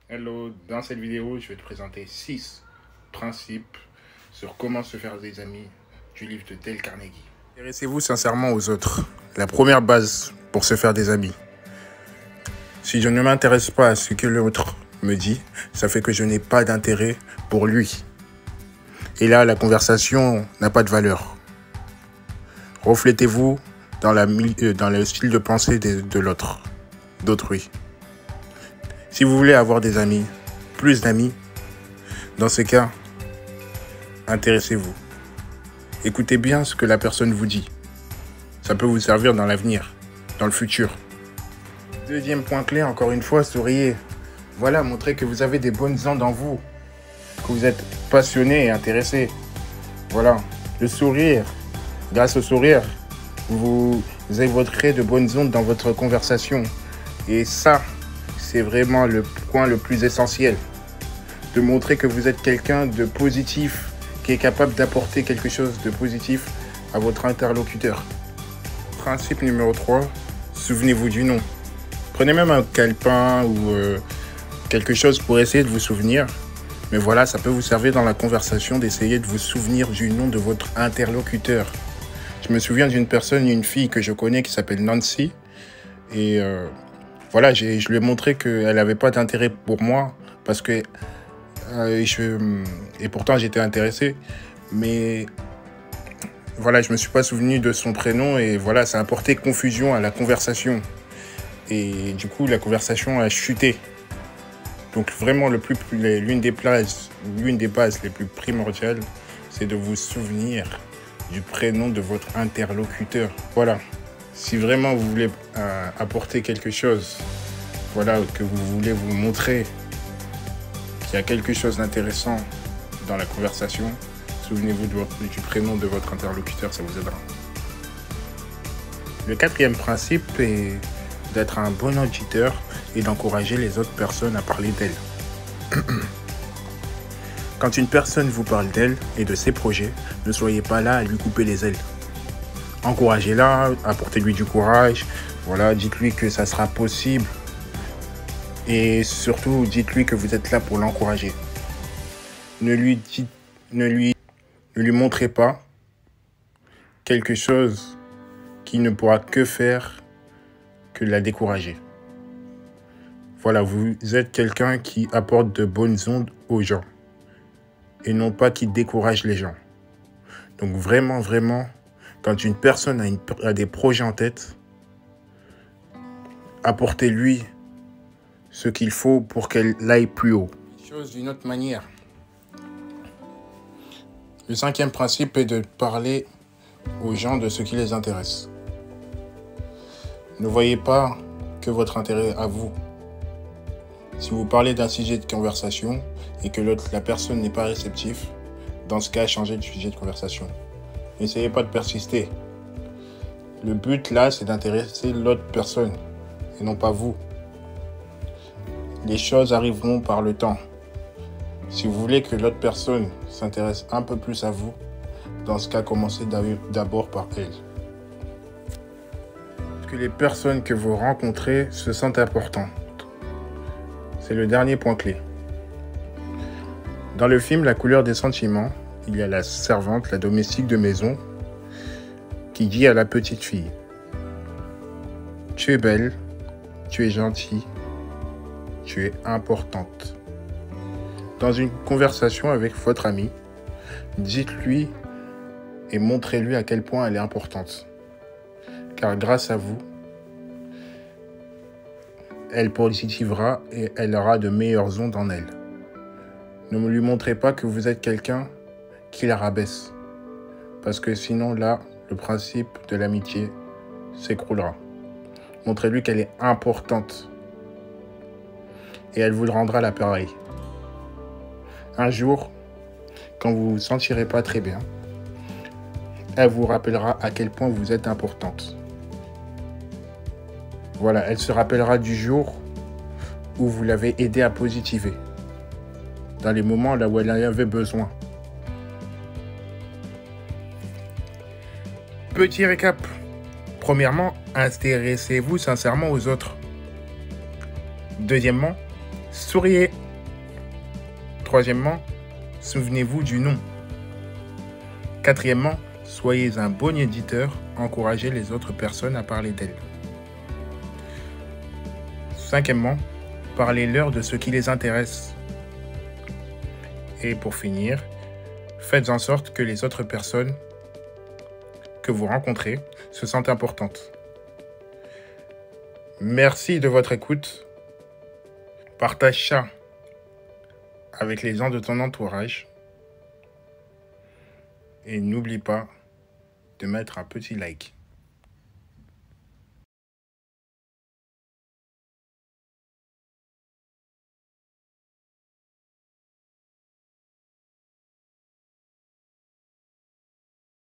Hello, dans cette vidéo, je vais te présenter 6 principes sur comment se faire des amis du livre de Dale Carnegie. Intéressez-vous sincèrement aux autres. La première base pour se faire des amis. Si je ne m'intéresse pas à ce que l'autre me dit, ça fait que je n'ai pas d'intérêt pour lui. Et là, la conversation n'a pas de valeur. Reflétez-vous dans le style de pensée de l'autre, d'autrui. Si vous voulez avoir des amis, plus d'amis, dans ce cas, intéressez-vous. Écoutez bien ce que la personne vous dit. Ça peut vous servir dans l'avenir, dans le futur. Deuxième point clé, encore une fois, souriez. Voilà, montrez que vous avez des bonnes ondes en vous, que vous êtes passionné et intéressé. Voilà, le sourire. Grâce au sourire, vous évoquerez de bonnes ondes dans votre conversation. Et ça, c'est vraiment le point le plus essentiel. De montrer que vous êtes quelqu'un de positif, qui est capable d'apporter quelque chose de positif à votre interlocuteur. Principe numéro 3, souvenez-vous du nom. Prenez même un calepin ou quelque chose pour essayer de vous souvenir. Mais voilà, ça peut vous servir dans la conversation d'essayer de vous souvenir du nom de votre interlocuteur. Je me souviens d'une personne, une fille que je connais qui s'appelle Nancy. Et voilà, je lui ai montré qu'elle n'avait pas d'intérêt pour moi parce que et pourtant j'étais intéressé, mais voilà, je me suis pas souvenu de son prénom et voilà, ça a apporté confusion à la conversation et du coup la conversation a chuté. Donc vraiment l'une des bases les plus primordiales, c'est de vous souvenir du prénom de votre interlocuteur. Voilà. Si vraiment vous voulez apporter quelque chose, voilà, que vous voulez vous montrer qu'il y a quelque chose d'intéressant dans la conversation, souvenez-vous du prénom de votre interlocuteur, ça vous aidera. Le quatrième principe est d'être un bon auditeur et d'encourager les autres personnes à parler d'elle. Quand une personne vous parle d'elle et de ses projets, ne soyez pas là à lui couper les ailes. Encouragez-la, apportez-lui du courage, voilà, dites-lui que ça sera possible et surtout dites-lui que vous êtes là pour l'encourager. Ne lui montrez pas quelque chose qui ne pourra que faire que la décourager. Voilà, vous êtes quelqu'un qui apporte de bonnes ondes aux gens et non pas qui décourage les gens. Donc vraiment, quand une personne a des projets en tête, apportez-lui ce qu'il faut pour qu'elle aille plus haut. Chose d'une autre manière. Le cinquième principe est de parler aux gens de ce qui les intéresse. Ne voyez pas que votre intérêt à vous. Si vous parlez d'un sujet de conversation et que la personne n'est pas réceptive, dans ce cas, changez de sujet de conversation. N'essayez pas de persister. Le but là, c'est d'intéresser l'autre personne et non pas vous. Les choses arriveront par le temps. Si vous voulez que l'autre personne s'intéresse un peu plus à vous, dans ce cas, commencez d'abord par elle. Que les personnes que vous rencontrez se sentent importantes. C'est le dernier point clé. Dans le film La couleur des sentiments, il y a la servante, la domestique de maison, qui dit à la petite fille « Tu es belle, tu es gentille, tu es importante. » Dans une conversation avec votre ami, dites-lui et montrez-lui à quel point elle est importante. Car grâce à vous, elle positivera et elle aura de meilleures ondes en elle. Ne lui montrez pas que vous êtes quelqu'un qui la rabaisse. Parce que sinon, là, le principe de l'amitié s'écroulera. Montrez-lui qu'elle est importante. Et elle vous le rendra l'appareil. Un jour, quand vous ne vous sentirez pas très bien, elle vous rappellera à quel point vous êtes importante. Voilà, elle se rappellera du jour où vous l'avez aidée à positiver. Dans les moments là où elle en avait besoin. Petit récap. Premièrement, intéressez-vous sincèrement aux autres. Deuxièmement, Souriez. Troisièmement, souvenez-vous du nom. Quatrièmement, soyez un bon éditeur, encouragez les autres personnes à parler d'elles. Cinquièmement, parlez-leur de ce qui les intéresse. Et pour finir, faites en sorte que les autres personnes que vous rencontrez se sentent importantes. Merci de votre écoute. Partage ça avec les gens de ton entourage. Et n'oublie pas de mettre un petit like.